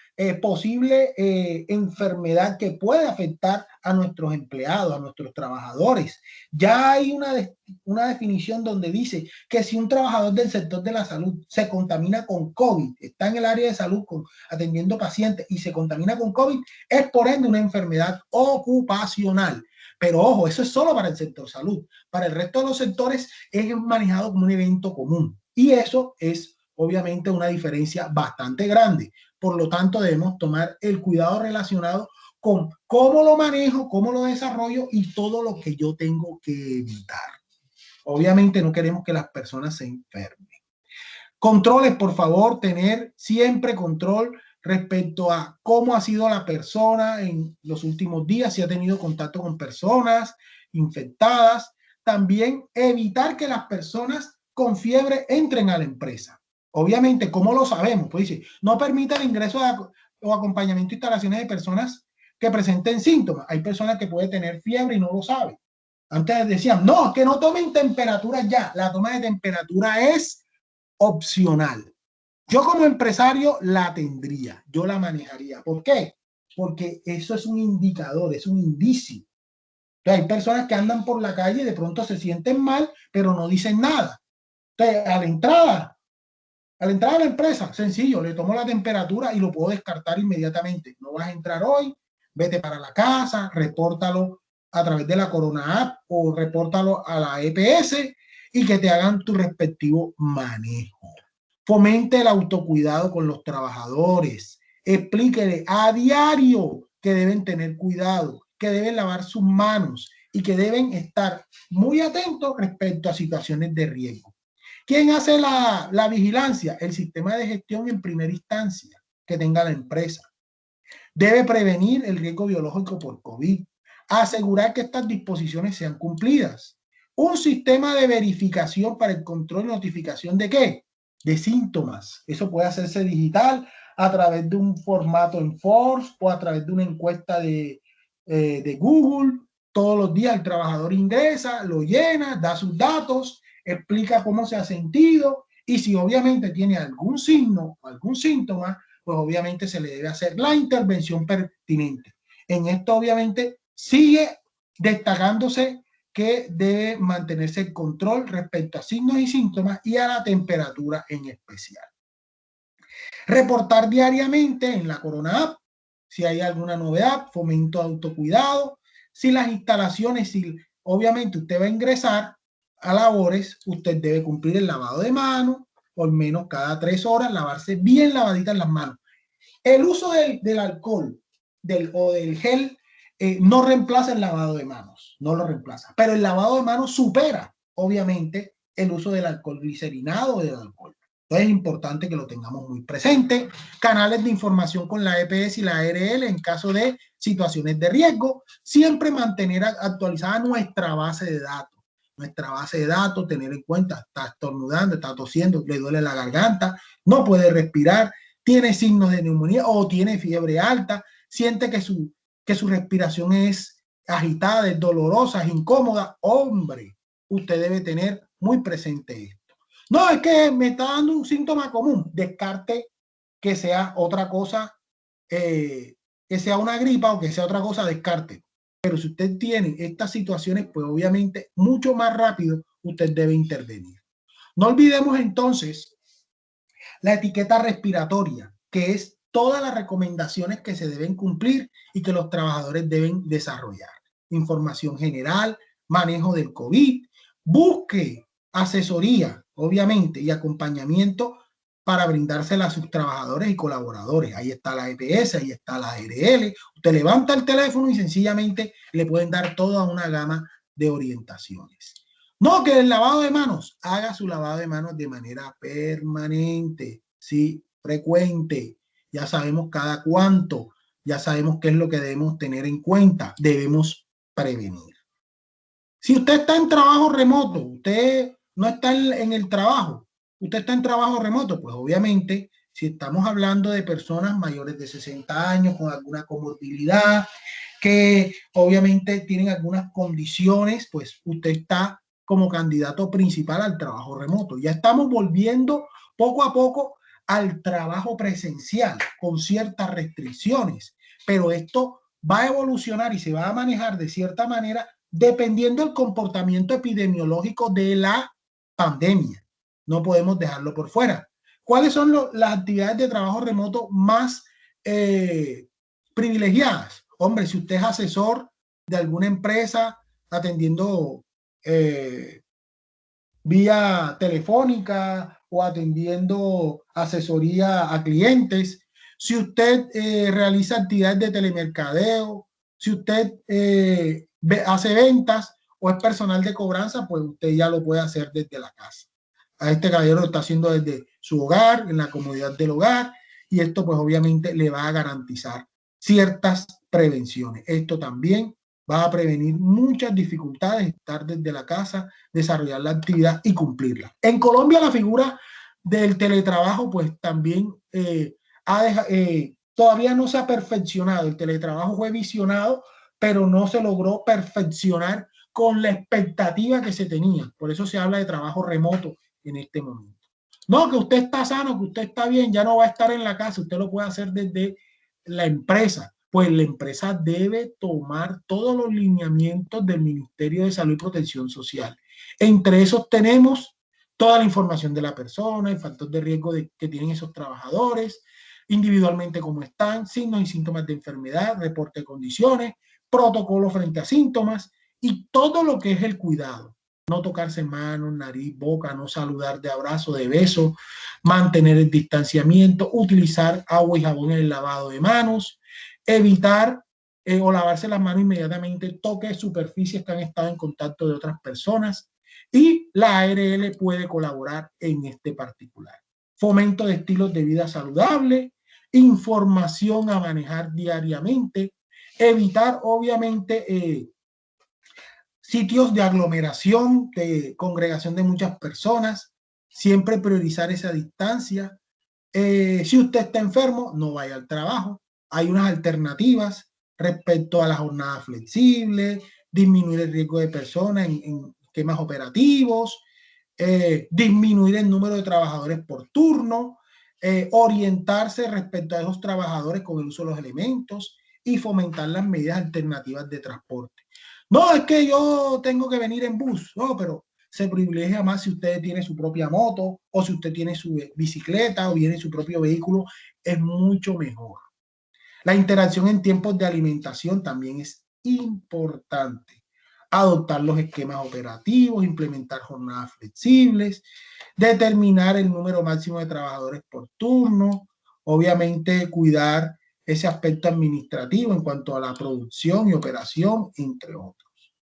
posible enfermedad que puede afectar a nuestros empleados, a nuestros trabajadores. Ya hay una definición donde dice que si un trabajador del sector de la salud se contamina con COVID, está en el área de salud atendiendo pacientes y se contamina con COVID, es por ende una enfermedad ocupacional. Pero ojo, eso es solo para el sector salud. Para el resto de los sectores es manejado como un evento común. Y eso es obviamente una diferencia bastante grande. Por lo tanto, debemos tomar el cuidado relacionado con cómo lo manejo, cómo lo desarrollo y todo lo que yo tengo que evitar. Obviamente no queremos que las personas se enfermen. Controles, por favor, tener siempre control respecto a cómo ha sido la persona en los últimos días, si ha tenido contacto con personas infectadas. También evitar que las personas con fiebre entren a la empresa. Obviamente, ¿cómo lo sabemos? Pues dice, no permite el ingreso o acompañamiento de instalaciones de personas que presenten síntomas. Hay personas que pueden tener fiebre y no lo saben. Antes decían, no, que no tomen temperatura ya. La toma de temperatura es opcional. Yo como empresario la tendría, yo la manejaría. ¿Por qué? Porque eso es un indicador, es un indicio. Entonces, hay personas que andan por la calle y de pronto se sienten mal, pero no dicen nada. Entonces, a la entrada de la empresa, sencillo, le tomo la temperatura y lo puedo descartar inmediatamente. No vas a entrar hoy, vete para la casa, repórtalo a través de la Corona App o repórtalo a la EPS y que te hagan tu respectivo manejo. Fomente el autocuidado con los trabajadores. Explíquele a diario que deben tener cuidado, que deben lavar sus manos y que deben estar muy atentos respecto a situaciones de riesgo. ¿Quién hace la vigilancia? El sistema de gestión en primera instancia que tenga la empresa. Debe prevenir el riesgo biológico por COVID. Asegurar que estas disposiciones sean cumplidas. Un sistema de verificación para el control y notificación de ¿qué? De síntomas. Eso puede hacerse digital a través de un formato en Force o a través de una encuesta de Google. Todos los días el trabajador ingresa, lo llena, da sus datos, explica cómo se ha sentido y si obviamente tiene algún signo o algún síntoma, pues obviamente se le debe hacer la intervención pertinente. En esto obviamente sigue destacándose que debe mantenerse el control respecto a signos y síntomas y a la temperatura en especial. Reportar diariamente en la Corona App si hay alguna novedad, fomento de autocuidado, si las instalaciones, si obviamente usted va a ingresar a labores, usted debe cumplir el lavado de manos, por menos cada 3 horas, lavarse bien lavaditas las manos. El uso del alcohol o del gel no reemplaza el lavado de manos, no lo reemplaza, pero el lavado de manos supera, obviamente, el uso del alcohol glicerinado o del alcohol. Entonces es importante que lo tengamos muy presente. Canales de información con la EPS y la ARL en caso de situaciones de riesgo. Siempre mantener actualizada nuestra base de datos. Nuestra base de datos, tener en cuenta, está estornudando, está tosiendo, le duele la garganta, no puede respirar, tiene signos de neumonía o tiene fiebre alta, siente que su respiración es agitada, es dolorosa, es incómoda. Hombre, usted debe tener muy presente esto. No, es que me está dando un síntoma común. Descarte que sea otra cosa, que sea una gripa o que sea otra cosa, descarte. Pero si usted tiene estas situaciones, pues obviamente mucho más rápido usted debe intervenir. No olvidemos entonces la etiqueta respiratoria, que es todas las recomendaciones que se deben cumplir y que los trabajadores deben desarrollar. Información general, manejo del COVID, busque asesoría, obviamente, y acompañamiento para brindársela a sus trabajadores y colaboradores. Ahí está la EPS, ahí está la ARL. Usted levanta el teléfono y sencillamente le pueden dar toda una gama de orientaciones. No, que el lavado de manos, haga su lavado de manos de manera permanente, sí, frecuente. Ya sabemos cada cuánto, ya sabemos qué es lo que debemos tener en cuenta, debemos prevenir. Si usted está en trabajo remoto, usted no está en el trabajo, usted está en trabajo remoto, pues obviamente, si estamos hablando de personas mayores de 60 años con alguna comorbilidad, que obviamente tienen algunas condiciones, pues usted está como candidato principal al trabajo remoto. Ya estamos volviendo poco a poco al trabajo presencial con ciertas restricciones, pero esto va a evolucionar y se va a manejar de cierta manera dependiendo del comportamiento epidemiológico de la pandemia. No podemos dejarlo por fuera. ¿Cuáles son las actividades de trabajo remoto más privilegiadas? Hombre, si usted es asesor de alguna empresa atendiendo vía telefónica o atendiendo asesoría a clientes, si usted realiza actividades de telemercadeo, si usted hace ventas o es personal de cobranza, pues usted ya lo puede hacer desde la casa. A este caballero lo está haciendo desde su hogar, en la comodidad del hogar, y esto pues obviamente le va a garantizar ciertas prevenciones. Esto también va a prevenir muchas dificultades, estar desde la casa, desarrollar la actividad y cumplirla. En Colombia la figura del teletrabajo pues también todavía no se ha perfeccionado. El teletrabajo fue visionado, pero no se logró perfeccionar con la expectativa que se tenía. Por eso se habla de trabajo remoto en este momento. No, que usted está sano, que usted está bien, ya no va a estar en la casa, usted lo puede hacer desde la empresa. Pues la empresa debe tomar todos los lineamientos del Ministerio de Salud y Protección Social. Entre esos tenemos toda la información de la persona, el factor de riesgo que tienen esos trabajadores, individualmente cómo están, signos y síntomas de enfermedad, reporte de condiciones, protocolo frente a síntomas y todo lo que es el cuidado. No tocarse manos, nariz, boca, no saludar de abrazo, de beso, mantener el distanciamiento, utilizar agua y jabón en el lavado de manos, evitar o lavarse las manos inmediatamente, toque superficies que han estado en contacto de otras personas, y la ARL puede colaborar en este particular. Fomento de estilos de vida saludable, información a manejar diariamente, evitar obviamente sitios de aglomeración, de congregación de muchas personas, siempre priorizar esa distancia. Si usted está enfermo, no vaya al trabajo. Hay unas alternativas respecto a la jornada flexible, disminuir el riesgo de personas en esquemas operativos, disminuir el número de trabajadores por turno, orientarse respecto a esos trabajadores con el uso de los elementos y fomentar las medidas alternativas de transporte. No, es que yo tengo que venir en bus, no, pero se privilegia más si usted tiene su propia moto o si usted tiene su bicicleta o viene su propio vehículo, es mucho mejor. La interacción en tiempos de alimentación también es importante. Adoptar los esquemas operativos, implementar jornadas flexibles, determinar el número máximo de trabajadores por turno, obviamente cuidar ese aspecto administrativo en cuanto a la producción y operación, entre otros.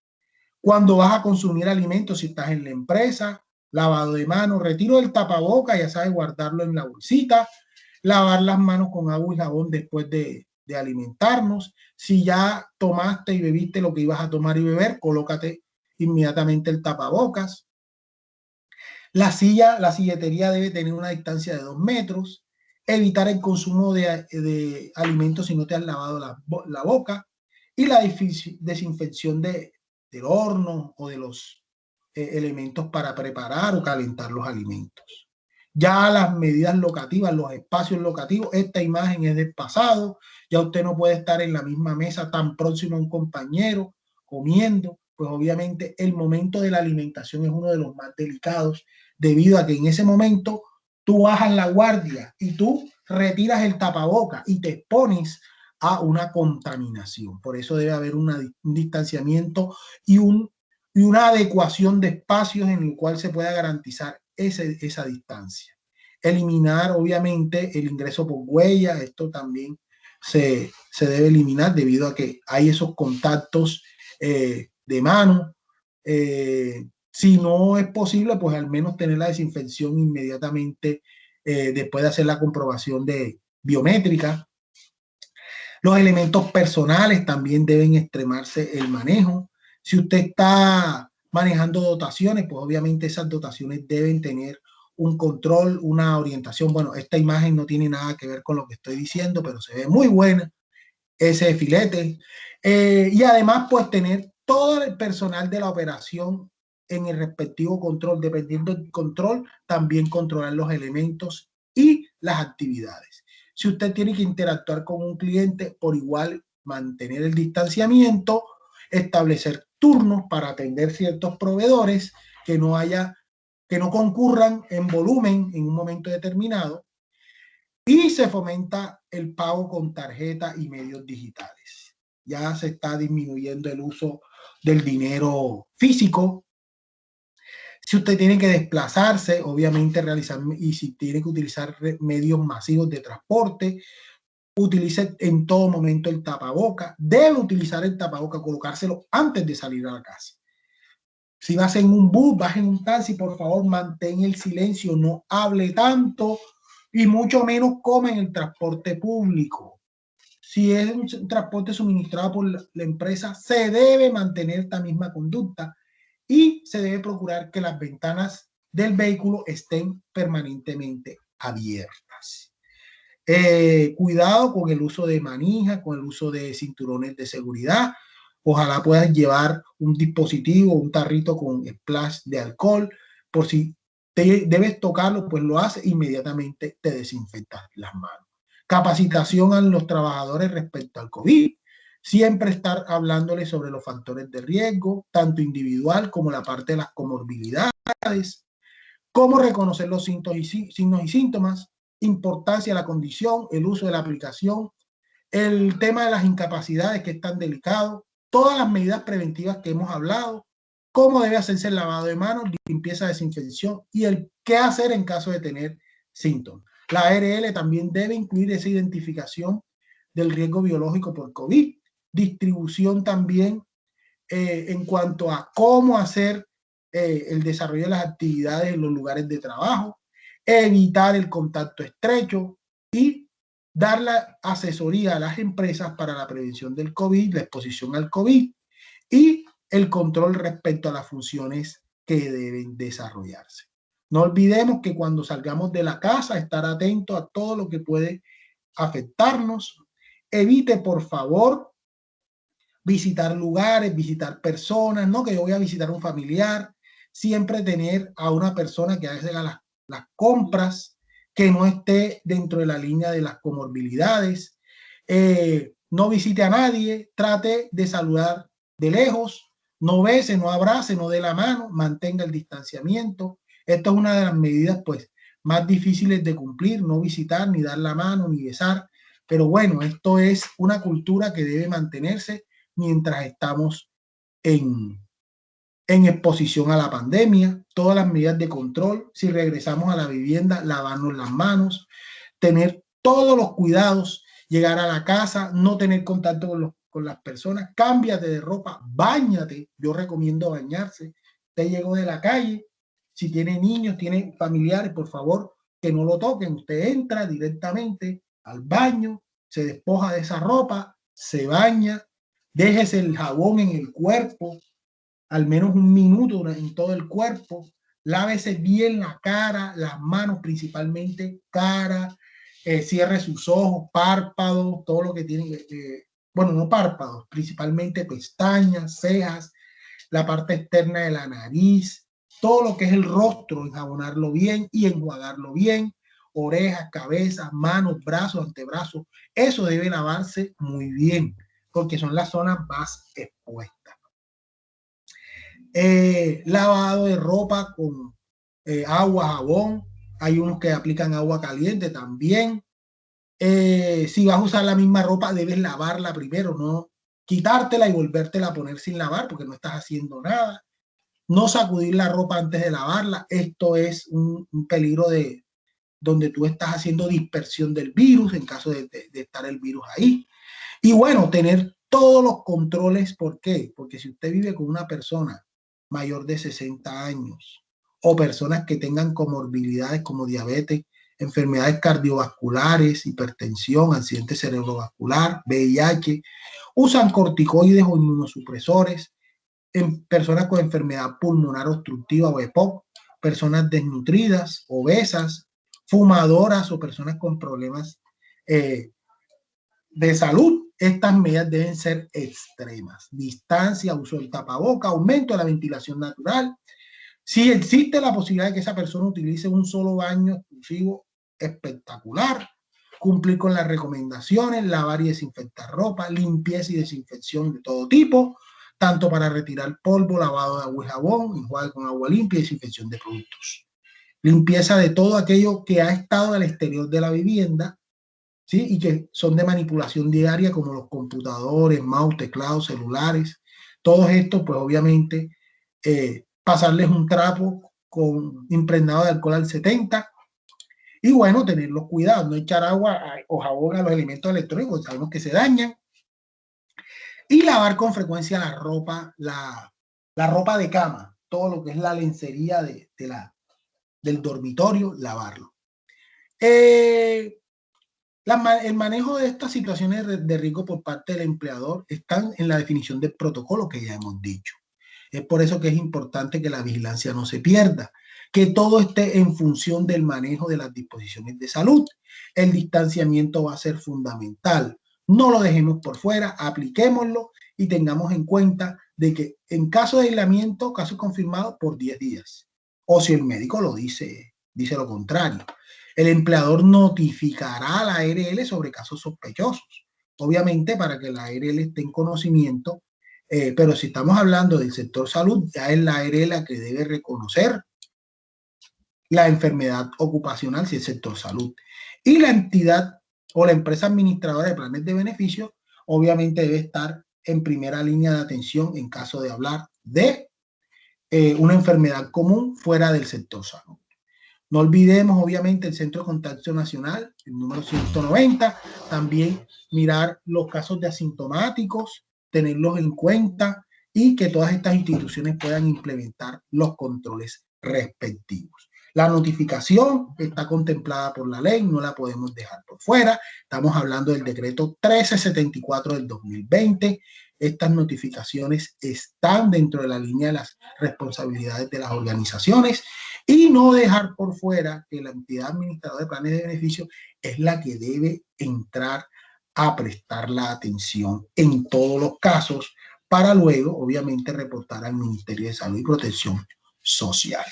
Cuando vas a consumir alimentos, si estás en la empresa, lavado de manos, retiro del tapaboca, ya sabes, guardarlo en la bolsita, lavar las manos con agua y jabón después de alimentarnos. Si ya tomaste y bebiste lo que ibas a tomar y beber, colócate inmediatamente el tapabocas. La silletería debe tener una distancia de 2 metros. Evitar el consumo de alimentos si no te has lavado la boca. Y la desinfección del horno o de los elementos para preparar o calentar los alimentos. Ya las medidas locativas, los espacios locativos, esta imagen es del pasado, ya usted no puede estar en la misma mesa tan próximo a un compañero comiendo, pues obviamente el momento de la alimentación es uno de los más delicados, debido a que en ese momento tú bajas la guardia y tú retiras el tapaboca y te expones a una contaminación. Por eso debe haber un distanciamiento y una adecuación de espacios en el cual se pueda garantizar esa distancia. Eliminar, obviamente, el ingreso por huella, esto también se debe eliminar debido a que hay esos contactos de mano. Si no es posible, pues al menos tener la desinfección inmediatamente después de hacer la comprobación biométrica. Los elementos personales también deben extremarse el manejo. Si usted está manejando dotaciones, pues obviamente esas dotaciones deben tener un control, una orientación. Bueno, esta imagen no tiene nada que ver con lo que estoy diciendo, pero se ve muy buena ese filete. Y además, pues tener todo el personal de la operación en el respectivo control. Dependiendo del control, también controlar los elementos y las actividades. Si usted tiene que interactuar con un cliente, por igual mantener el distanciamiento, establecer turnos para atender ciertos proveedores que no concurran en volumen en un momento determinado, y se fomenta el pago con tarjeta y medios digitales. Ya se está disminuyendo el uso del dinero físico. Si usted tiene que desplazarse, obviamente y si tiene que utilizar medios masivos de transporte, utilice en todo momento el tapaboca. Debe utilizar el tapaboca, colocárselo antes de salir a la casa. Si vas en un bus, vas en un taxi, por favor, mantén el silencio, no hable tanto y mucho menos come en el transporte público. Si es un transporte suministrado por la empresa, se debe mantener esta misma conducta y se debe procurar que las ventanas del vehículo estén permanentemente abiertas. Cuidado con el uso de manijas, con el uso de cinturones de seguridad. Ojalá puedas llevar un dispositivo, un tarrito con splash de alcohol, por si debes tocarlo, pues lo haces, inmediatamente te desinfectas las manos. Capacitación a los trabajadores respecto al COVID. Siempre estar hablándoles sobre los factores de riesgo, tanto individual como la parte de las comorbilidades, cómo reconocer los signos y síntomas, importancia de la condición, el uso de la aplicación, el tema de las incapacidades, que es tan delicado, todas las medidas preventivas que hemos hablado, cómo debe hacerse el lavado de manos, limpieza, desinfección y el qué hacer en caso de tener síntomas. La ARL también debe incluir esa identificación del riesgo biológico por COVID, distribución también en cuanto a cómo hacer el desarrollo de las actividades en los lugares de trabajo, evitar el contacto estrecho y dar la asesoría a las empresas para la prevención del COVID, la exposición al COVID y el control respecto a las funciones que deben desarrollarse. No olvidemos que cuando salgamos de la casa, estar atento a todo lo que puede afectarnos. Evite, por favor, visitar lugares, visitar personas, no que yo voy a visitar a un familiar, siempre tener a una persona que haga las compras, que no esté dentro de la línea de las comorbilidades, no visite a nadie, trate de saludar de lejos, no bese, no abrace, no dé la mano, mantenga el distanciamiento. Esto es una de las medidas pues más difíciles de cumplir, no visitar, ni dar la mano, ni besar, pero bueno, esto es una cultura que debe mantenerse mientras estamos en exposición a la pandemia, todas las medidas de control, si regresamos a la vivienda, lavarnos las manos, tener todos los cuidados, llegar a la casa, no tener contacto con las personas, cámbiate de ropa, báñate, yo recomiendo bañarse, usted llegó de la calle, si tiene niños, tiene familiares, por favor, que no lo toquen, usted entra directamente al baño, se despoja de esa ropa, se baña, déjese el jabón en el cuerpo, al menos un minuto en todo el cuerpo, lávese bien la cara, las manos principalmente, cara, cierre sus ojos, párpados, todo lo que tiene, bueno, no párpados, principalmente pestañas, cejas, la parte externa de la nariz, todo lo que es el rostro, enjabonarlo bien y enjuagarlo bien, orejas, cabezas, manos, brazos, antebrazos, eso debe lavarse muy bien, porque son las zonas más expuestas. Lavado de ropa con agua, jabón, hay unos que aplican agua caliente también. Si vas a usar la misma ropa, debes lavarla primero, no quitártela y volvértela a poner sin lavar porque no estás haciendo nada. No sacudir la ropa antes de lavarla. Esto es un peligro de donde tú estás haciendo dispersión del virus en caso de estar el virus ahí. Y bueno, tener todos los controles. ¿Por qué? Porque si usted vive con una persona mayor de 60 años o personas que tengan comorbilidades como diabetes, enfermedades cardiovasculares, hipertensión, accidente cerebrovascular, VIH, usan corticoides o inmunosupresores, en personas con enfermedad pulmonar obstructiva o EPOC, personas desnutridas, obesas, fumadoras o personas con problemas de salud, estas medidas deben ser extremas. Distancia, uso del tapaboca, aumento de la ventilación natural. Si existe la posibilidad de que esa persona utilice un solo baño exclusivo, espectacular. Cumplir con las recomendaciones, lavar y desinfectar ropa, limpieza y desinfección de todo tipo, tanto para retirar polvo, lavado de agua y jabón, enjuague con agua limpia y desinfección de productos. Limpieza de todo aquello que ha estado al exterior de la vivienda, ¿sí? Y que son de manipulación diaria, como los computadores, mouse, teclados, celulares. Todos estos, pues obviamente, pasarles un trapo con impregnado de alcohol al 70. Y bueno, tener los cuidados, no echar agua o jabón a los elementos electrónicos, sabemos que se dañan. Y lavar con frecuencia la ropa de cama. todo lo que es la lencería del dormitorio, lavarlo. El manejo de estas situaciones de riesgo por parte del empleador están en la definición del protocolo que ya hemos dicho. Es por eso que es importante que la vigilancia no se pierda, que todo esté en función del manejo de las disposiciones de salud. El distanciamiento va a ser fundamental. No lo dejemos por fuera, apliquémoslo y tengamos en cuenta de que en caso de aislamiento, caso confirmado por 10 días. O si el médico lo dice lo contrario. El empleador notificará a la ARL sobre casos sospechosos, obviamente para que la ARL esté en conocimiento, pero si estamos hablando del sector salud, ya es la ARL la que debe reconocer la enfermedad ocupacional si es sector salud. Y la entidad o la empresa administradora de planes de beneficio, obviamente debe estar en primera línea de atención en caso de hablar de una enfermedad común fuera del sector salud. No olvidemos, obviamente, el Centro de Contacto Nacional, el número 190, también mirar los casos de asintomáticos, tenerlos en cuenta y que todas estas instituciones puedan implementar los controles respectivos. La notificación está contemplada por la ley, no la podemos dejar por fuera. Estamos hablando del decreto 1374 del 2020. Estas notificaciones están dentro de la línea de las responsabilidades de las organizaciones y no dejar por fuera que la entidad administradora de planes de beneficio es la que debe entrar a prestar la atención en todos los casos para luego, obviamente, reportar al Ministerio de Salud y Protección Social.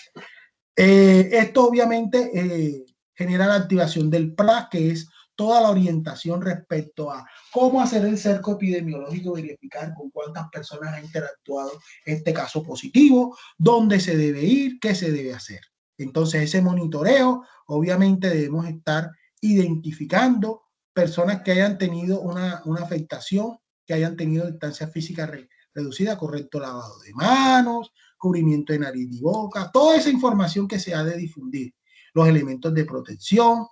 Esto, obviamente, genera la activación del PRAS, que es toda la orientación respecto a cómo hacer el cerco epidemiológico, verificar con cuántas personas ha interactuado este caso positivo, dónde se debe ir, qué se debe hacer. Entonces, ese monitoreo, obviamente, debemos estar identificando personas que hayan tenido una afectación, que hayan tenido distancia física reducida, correcto lavado de manos, cubrimiento de nariz y boca, toda esa información que se ha de difundir, los elementos de protección,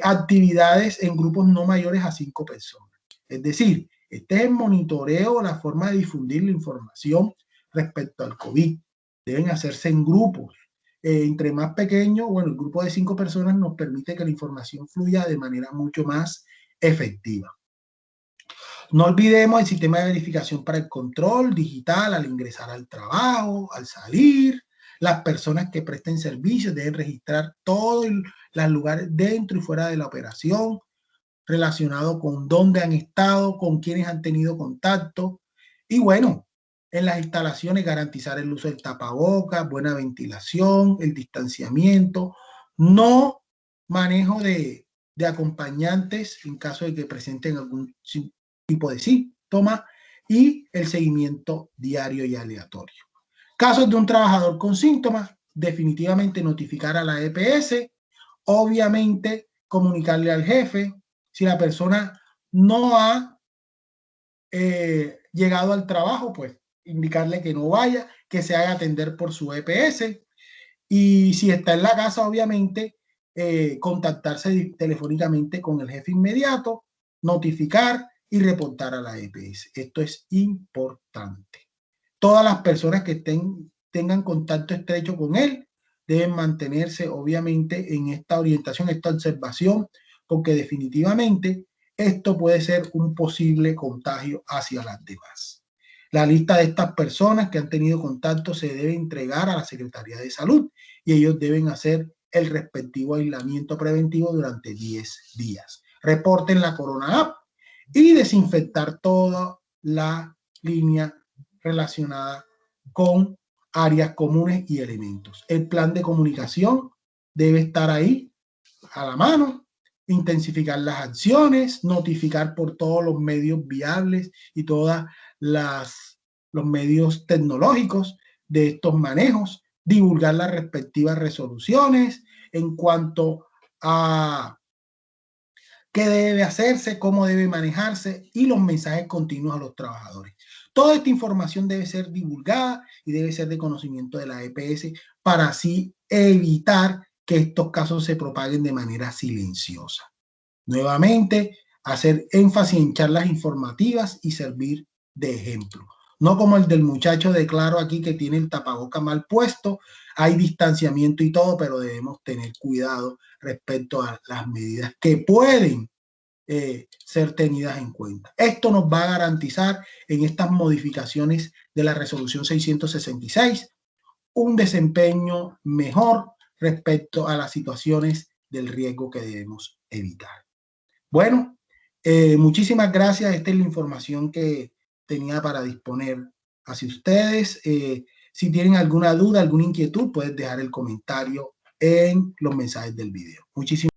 actividades en grupos no mayores a 5 personas. Es decir, este es el monitoreo, la forma de difundir la información respecto al COVID. Deben hacerse en grupos. Entre más pequeño, bueno, el grupo de 5 personas nos permite que la información fluya de manera mucho más efectiva. No olvidemos el sistema de verificación para el control digital al ingresar al trabajo, al salir. Las personas que presten servicios deben registrar todos los lugares dentro y fuera de la operación, relacionado con dónde han estado, con quiénes han tenido contacto. Y bueno, en las instalaciones garantizar el uso del tapabocas, buena ventilación, el distanciamiento, no manejo de acompañantes en caso de que presenten algún tipo de síntoma y el seguimiento diario y aleatorio. Casos de un trabajador con síntomas, definitivamente notificar a la EPS, obviamente comunicarle al jefe. Si la persona no ha llegado al trabajo, pues indicarle que no vaya, que se haga atender por su EPS. Y si está en la casa, obviamente, contactarse telefónicamente con el jefe inmediato, notificar y reportar a la EPS. Esto es importante. Todas las personas que tengan contacto estrecho con él deben mantenerse, obviamente, en esta orientación, esta observación, porque definitivamente esto puede ser un posible contagio hacia las demás. La lista de estas personas que han tenido contacto se debe entregar a la Secretaría de Salud y ellos deben hacer el respectivo aislamiento preventivo durante 10 días. Reporten la Corona App y desinfectar toda la línea relacionada con áreas comunes y elementos. El plan de comunicación debe estar ahí a la mano, intensificar las acciones, notificar por todos los medios viables y todos los medios tecnológicos de estos manejos, divulgar las respectivas resoluciones en cuanto a qué debe hacerse, cómo debe manejarse y los mensajes continuos a los trabajadores. Toda esta información debe ser divulgada y debe ser de conocimiento de la EPS para así evitar que estos casos se propaguen de manera silenciosa. Nuevamente, hacer énfasis en charlas informativas y servir de ejemplo. No como el del muchacho de Claro aquí que tiene el tapaboca mal puesto. Hay distanciamiento y todo, pero debemos tener cuidado respecto a las medidas que pueden ser tenidas en cuenta. Esto nos va a garantizar en estas modificaciones de la resolución 666 un desempeño mejor respecto a las situaciones del riesgo que debemos evitar. Bueno, muchísimas gracias. Esta es la información que tenía para disponer hacia ustedes. Si tienen alguna duda, alguna inquietud, pueden dejar el comentario en los mensajes del video. Muchísimas